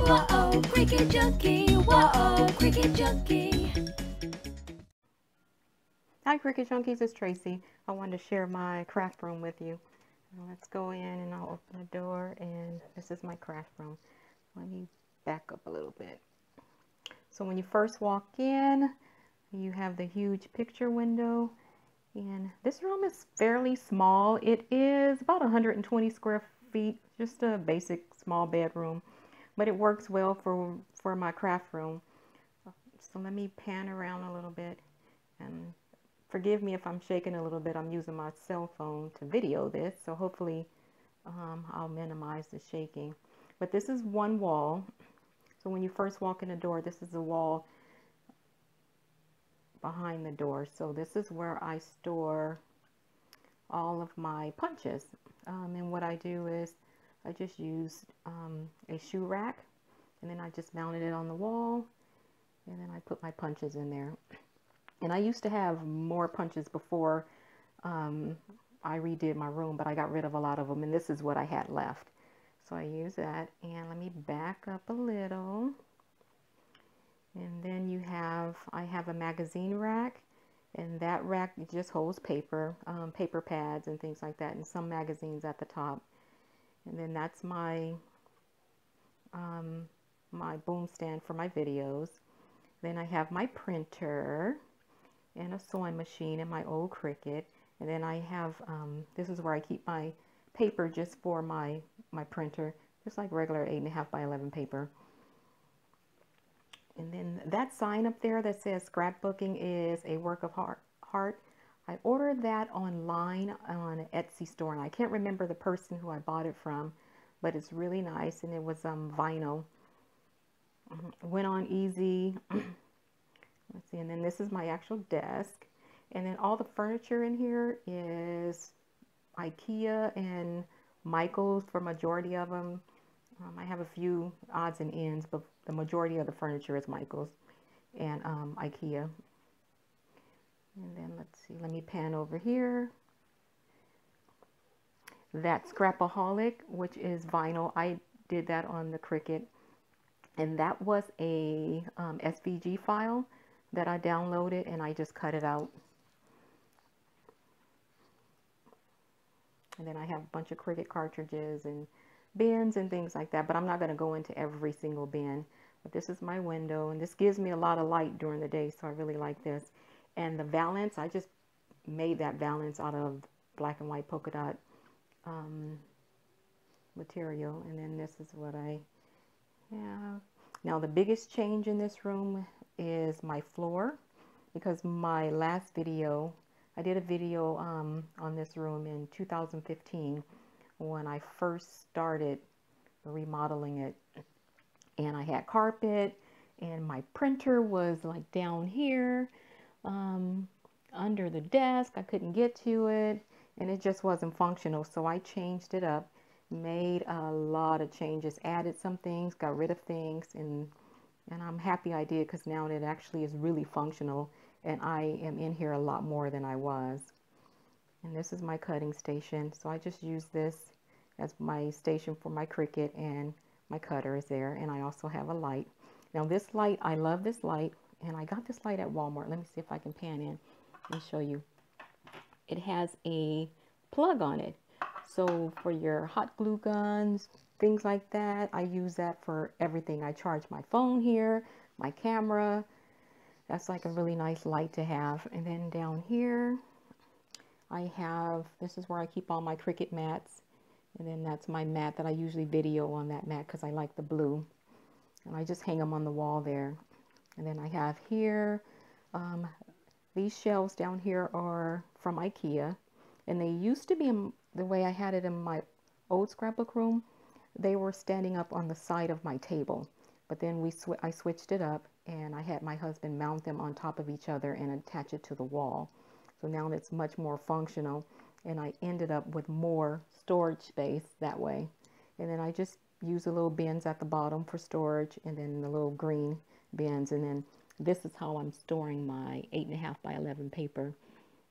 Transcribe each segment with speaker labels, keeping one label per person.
Speaker 1: Whoa, Cricut Junkie. Whoa, Cricut Junkie.
Speaker 2: Hi Cricut Junkies, it's Tracy. I wanted to share my craft room with you. Let's go in and I'll open the door, and this is my craft room. Let me back up a little bit. So when you first walk in, you have the huge picture window, and this room is fairly small. It is about 120 square feet, just a basic small bedroom, but it works well for my craft room. So let me pan around a little bit, and forgive me if I'm shaking a little bit. I'm using my cell phone to video this, so hopefully I'll minimize the shaking. But this is one wall. So when you first walk in the door, this is the wall behind the door. So this is where I store all of my punches. And what I do is I just use a shoe rack, and then I just mounted it on the wall, and then I put my punches in there. And I used to have more punches before I redid my room, but I got rid of a lot of them, and this is what I had left. So I use that, and let me back up a little. And then I have a magazine rack, and that rack just holds paper, paper pads and things like that, and some magazines at the top. And then that's my my boom stand for my videos. Then I have my printer and a sewing machine and my old Cricut. And then I have, this is where I keep my paper just for my printer, just like regular 8.5 by 11 paper. And then that sign up there that says scrapbooking is a work of heart. I ordered that online on an Etsy store, and I can't remember the person who I bought it from, but it's really nice, and it was vinyl. Went on easy. Let's see, and then this is my actual desk, and then all the furniture in here is IKEA and Michaels for majority of them. I have a few odds and ends, but the majority of the furniture is Michaels and IKEA. And then let's see, let me pan over here. That Scrapaholic, which is vinyl, I did that on the Cricut, and that was a SVG file that I downloaded, and I just cut it out. And then I have a bunch of Cricut cartridges and bins and things like that, but I'm not going to go into every single bin. But this is my window, and this gives me a lot of light during the day, so I really like this. And the valance, I just made that valance out of black and white polka dot material. And then this is what I have. Now the biggest change in this room is my floor, because my last video, I did a video on this room in 2015 when I first started remodeling it, and I had carpet, and my printer was like down here under the desk. I couldn't get to it, and it just wasn't functional. So I changed it up, made a lot of changes, added some things, got rid of things, and I'm happy I did, because now it actually is really functional, and I am in here a lot more than I was. And this is my cutting station, so I just use this as my station for my Cricut, and my cutter is there, and I also have a light. Now this light, I love this light, and I got this light at Walmart. Let me see if I can pan in and show you. It has a plug on it, so for your hot glue guns, things like that, I use that for everything. I charge my phone here, my camera. That's like a really nice light to have. And then down here I have, this is where I keep all my Cricut mats, and then that's my mat that I usually video on that mat because I like the blue, and I just hang them on the wall there. And then I have here, these shelves down here are from IKEA, and they used to be the way I had it in my old scrapbook room. They were standing up on the side of my table, but then I switched it up, and I had my husband mount them on top of each other and attach it to the wall. So now it's much more functional, and I ended up with more storage space that way. And then I just use the little bins at the bottom for storage, and then the little green bins. And then this is how I'm storing my 8.5 by 11 paper,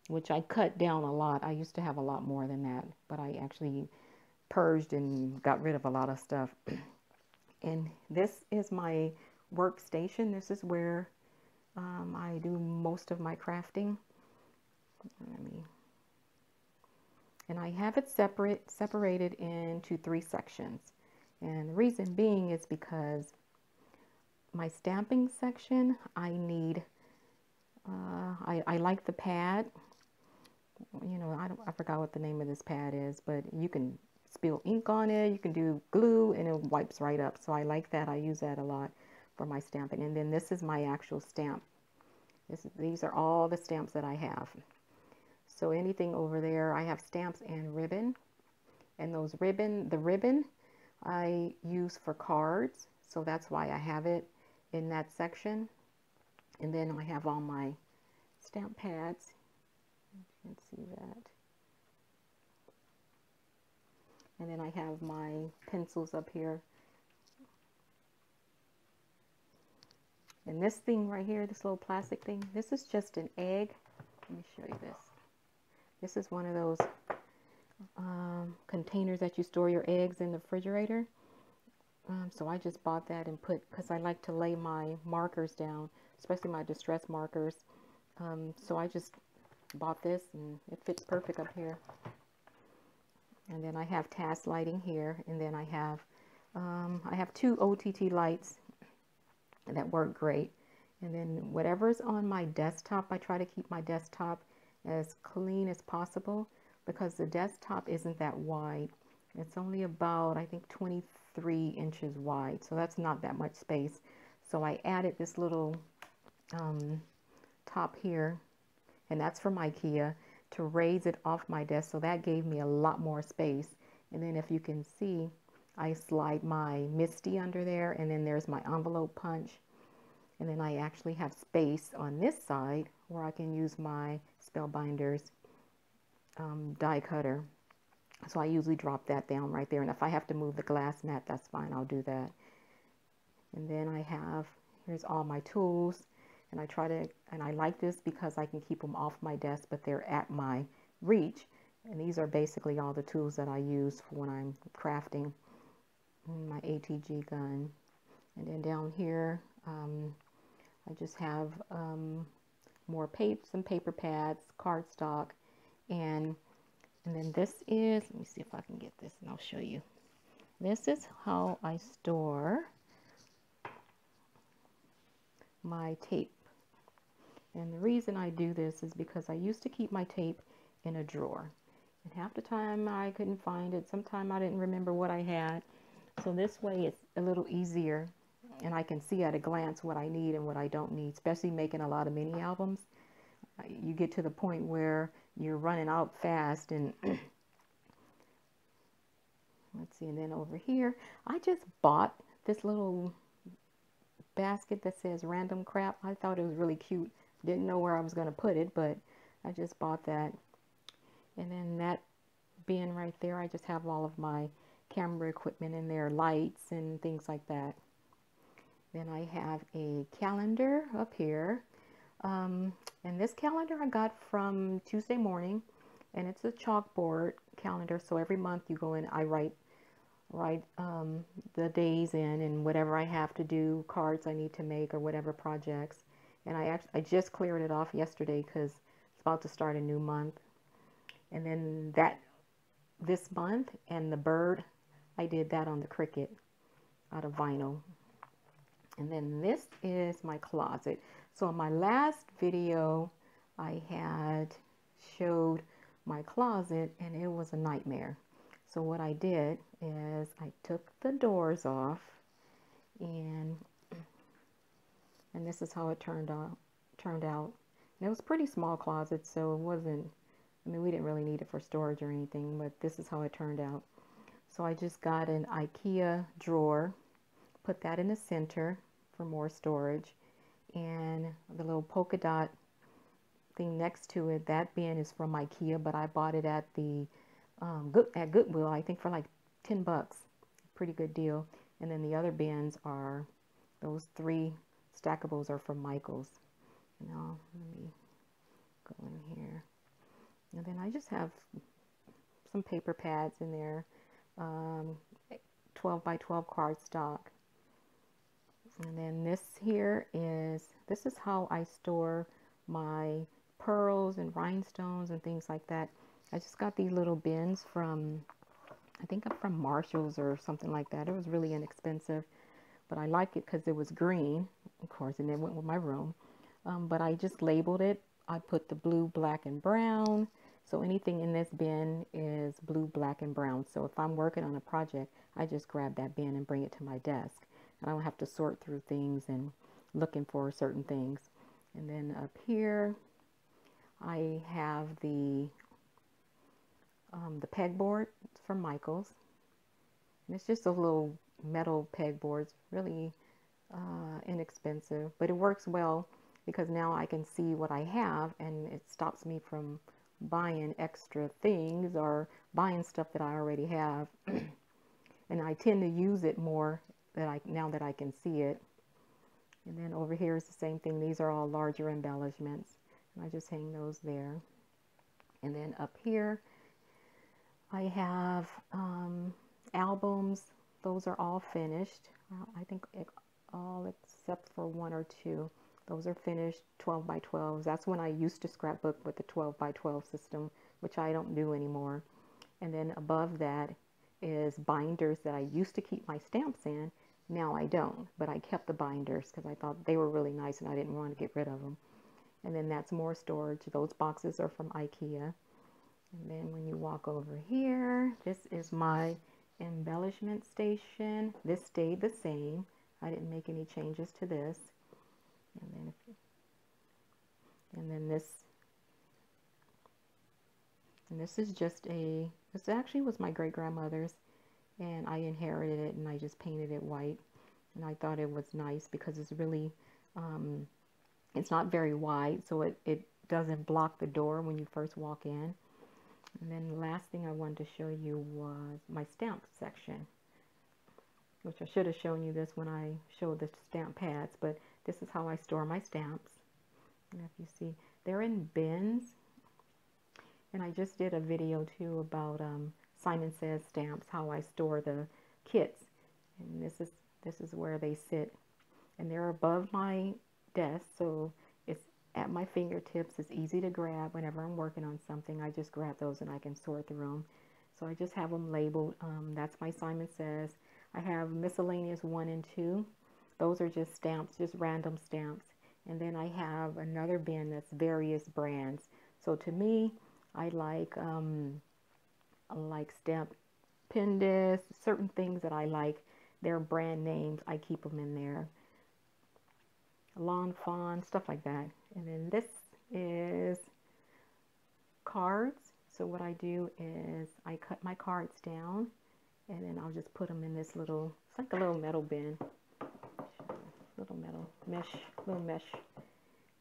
Speaker 2: which I cut down a lot. I used to have a lot more than that, but I actually purged and got rid of a lot of stuff. And this is my workstation. This is where I do most of my crafting. And I have it separated into 3 sections. And the reason being is because my stamping section, I need, I like the pad. You know, I forgot what the name of this pad is, but you can spill ink on it, you can do glue, and it wipes right up. So I like that. I use that a lot for my stamping. And then this is my actual stamp. These are all the stamps that I have. So anything over there, I have stamps and ribbon. And the ribbon I use for cards. So that's why I have it in that section. And then I have all my stamp pads. You can see that. And then I have my pencils up here. And this thing right here, this little plastic thing, this is just an egg. Let me show you this. This is one of those containers that you store your eggs in the refrigerator. So I just bought that and put, because I like to lay my markers down, especially my distress markers. So I just bought this and it fits perfect up here. And then I have task lighting here, and then I have 2 OTT lights that work great. And then whatever's on my desktop, I try to keep my desktop as clean as possible, because the desktop isn't that wide. It's only about, I think, 23 inches wide, so that's not that much space. So I added this little top here, and that's from IKEA, to raise it off my desk, so that gave me a lot more space. And then if you can see, I slide my MISTI under there, and then there's my envelope punch. And then I actually have space on this side where I can use my Spellbinders die cutter. So I usually drop that down right there. And if I have to move the glass mat, that's fine. I'll do that. And then I have, here's all my tools. And I like this because I can keep them off my desk, but they're at my reach. And these are basically all the tools that I use for when I'm crafting. My ATG gun. And then down here, I just have some paper pads, cardstock, and then this is, let me see if I can get this and I'll show you. This is how I store my tape. And the reason I do this is because I used to keep my tape in a drawer. And half the time I couldn't find it. Sometimes I didn't remember what I had. So this way it's a little easier, and I can see at a glance what I need and what I don't need, especially making a lot of mini albums. You get to the point where you're running out fast, and let's see, and then over here, I just bought this little basket that says random crap. I thought it was really cute. Didn't know where I was going to put it, but I just bought that. And then that bin right there, I just have all of my camera equipment in there, lights and things like that. Then I have a calendar up here. And this calendar I got from Tuesday Morning, and it's a chalkboard calendar. So every month you go in, I write the days in and whatever I have to do, cards I need to make or whatever projects. And I just cleared it off yesterday because it's about to start a new month. And then this month and the bird, I did that on the Cricut out of vinyl. And then this is my closet. So in my last video, I had showed my closet, and it was a nightmare. So what I did is I took the doors off, and this is how it turned out. And it was a pretty small closet, so it wasn't, I mean, we didn't really need it for storage or anything, but this is how it turned out. So I just got an IKEA drawer, put that in the center for more storage, and the little polka dot thing next to it, that bin is from IKEA, but I bought it at the at Goodwill, I think for like 10 bucks. Pretty good deal. And then the other bins are, those 3 stackables are from Michaels. Now, let me go in here. And then I just have some paper pads in there, 12 by 12 cardstock. And then this is how I store my pearls and rhinestones and things like that. I just got these little bins from, I think from Marshall's or something like that. It was really inexpensive, but I like it because it was green, of course, and it went with my room. But I just labeled it. I put the blue, black, and brown. So anything in this bin is blue, black, and brown. So if I'm working on a project, I just grab that bin and bring it to my desk. And I don't have to sort through things and looking for certain things. And then up here, I have the pegboard from Michaels. And it's just a little metal pegboard. It's really inexpensive, but it works well because now I can see what I have and it stops me from buying extra things or buying stuff that I already have. And I tend to use it more now that I can see it. And then over here is the same thing. These are all larger embellishments. And I just hang those there. And then up here I have albums. Those are all finished. I think all except for one or two. Those are finished 12 by 12s. That's when I used to scrapbook with the 12 by 12 system, which I don't do anymore. And then above that is binders that I used to keep my stamps in. Now I don't, but I kept the binders because I thought they were really nice and I didn't want to get rid of them. And then that's more storage. Those boxes are from IKEA. And then when you walk over here, this is my embellishment station. This stayed the same. I didn't make any changes to this. And then this is just this actually was my great-grandmother's, and I inherited it and I just painted it white. And I thought it was nice because it's really, it's not very wide, so it doesn't block the door when you first walk in. And then the last thing I wanted to show you was my stamp section, which I should have shown you this when I showed the stamp pads, but this is how I store my stamps. And if you see, they're in bins. And I just did a video too about Simon Says stamps, how I store the kits. And this is where they sit. And they're above my desk, so it's at my fingertips. It's easy to grab whenever I'm working on something. I just grab those and I can sort through them. So I just have them labeled. That's my Simon Says. I have miscellaneous 1 and 2. Those are just stamps, just random stamps. And then I have another bin that's various brands. So to me, I like Stamp Pendus, certain things that I like. They're brand names. I keep them in there. Lawn Fawn, stuff like that. And then this is cards. So what I do is I cut my cards down and then I'll just put them in this little, it's like a little metal bin. Little metal mesh.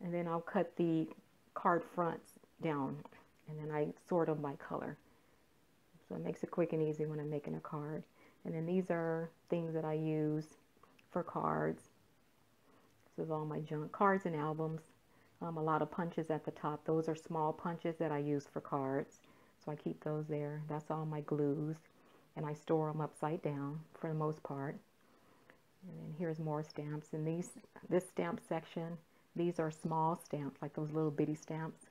Speaker 2: And then I'll cut the card fronts down and then I sort them by color. So it makes it quick and easy when I'm making a card. And then these are things that I use for cards. This is all my junk. Cards and albums. A lot of punches at the top. Those are small punches that I use for cards. So I keep those there. That's all my glues. And I store them upside down for the most part. And then here's more stamps. And this stamp section, these are small stamps, like those little bitty stamps.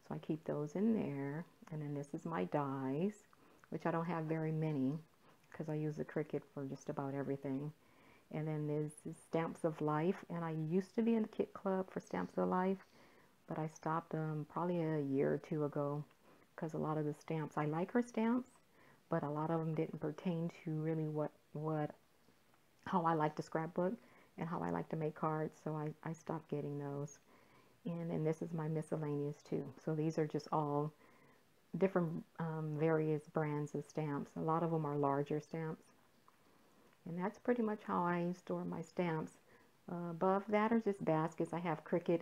Speaker 2: So I keep those in there. And then this is my dies, which I don't have very many because I use the Cricut for just about everything. And then there's Stamps of Life. And I used to be in the Kit Club for Stamps of Life, but I stopped probably a year or two ago because a lot of the stamps, I like her stamps, but a lot of them didn't pertain to really how I like to scrapbook and how I like to make cards. So I stopped getting those. And then this is my miscellaneous too. So these are just all different various brands of stamps. A lot of them are larger stamps. And that's pretty much how I store my stamps. Above that are just baskets. I have Cricut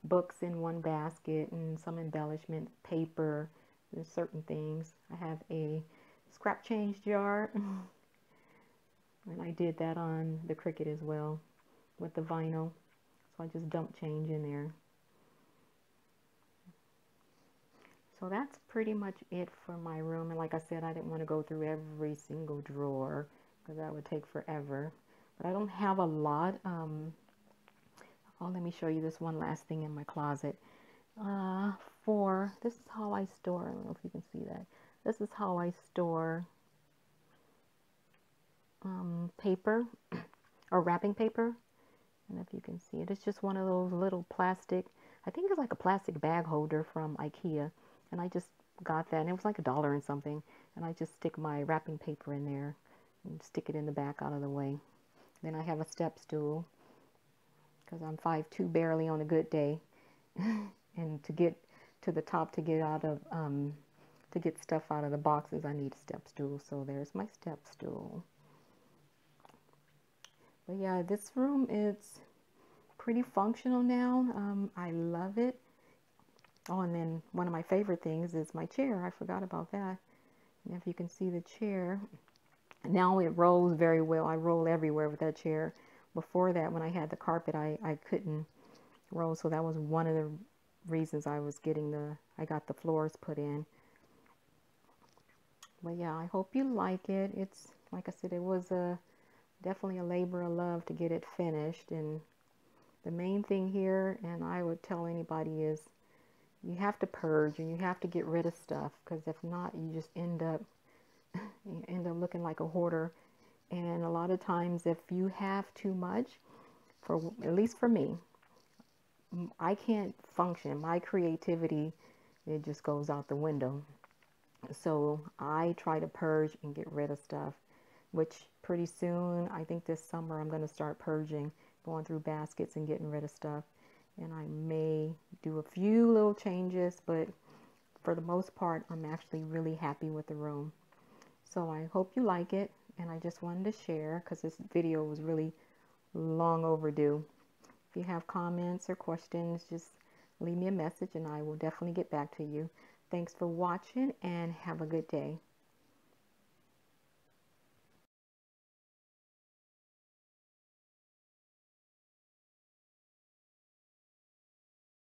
Speaker 2: books in one basket and some embellishment paper and certain things. I have a scrap change jar. And I did that on the Cricut as well with the vinyl. So I just dump change in there. So that's pretty much it for my room. And like I said, I didn't want to go through every single drawer because that would take forever. but I don't have a lot. Oh, let me show you this one last thing in my closet. This is how I store, I don't know if you can see that. This is how I store paper or wrapping paper. And if you can see it, it's just one of those little plastic, I think it's like a plastic bag holder from IKEA. And I just got that, and it was like $1 and something. And I just stick my wrapping paper in there and stick it in the back out of the way. Then I have a step stool because I'm 5'2" barely on a good day. And to get to the top, to get out of, to get stuff out of the boxes, I need a step stool. So there's my step stool. But yeah, this room is pretty functional now. I love it. Oh, and then one of my favorite things is my chair. I forgot about that. And if you can see the chair, now it rolls very well. I roll everywhere with that chair. Before that, when I had the carpet, I couldn't roll. So that was one of the reasons I got the floors put in. But yeah, I hope you like it. It's, like I said, it was definitely a labor of love to get it finished. And the main thing here, and I would tell anybody, is you have to purge and you have to get rid of stuff, because if not, you just end up looking like a hoarder. And a lot of times, if you have too much, at least for me, I can't function. My creativity, it just goes out the window. So I try to purge and get rid of stuff, which pretty soon, I think this summer, I'm going to start purging, going through baskets and getting rid of stuff. And I may do a few little changes, but for the most part, I'm actually really happy with the room. So I hope you like it, and I just wanted to share because this video was really long overdue. If you have comments or questions, just leave me a message and I will definitely get back to you. Thanks for watching and have a good day.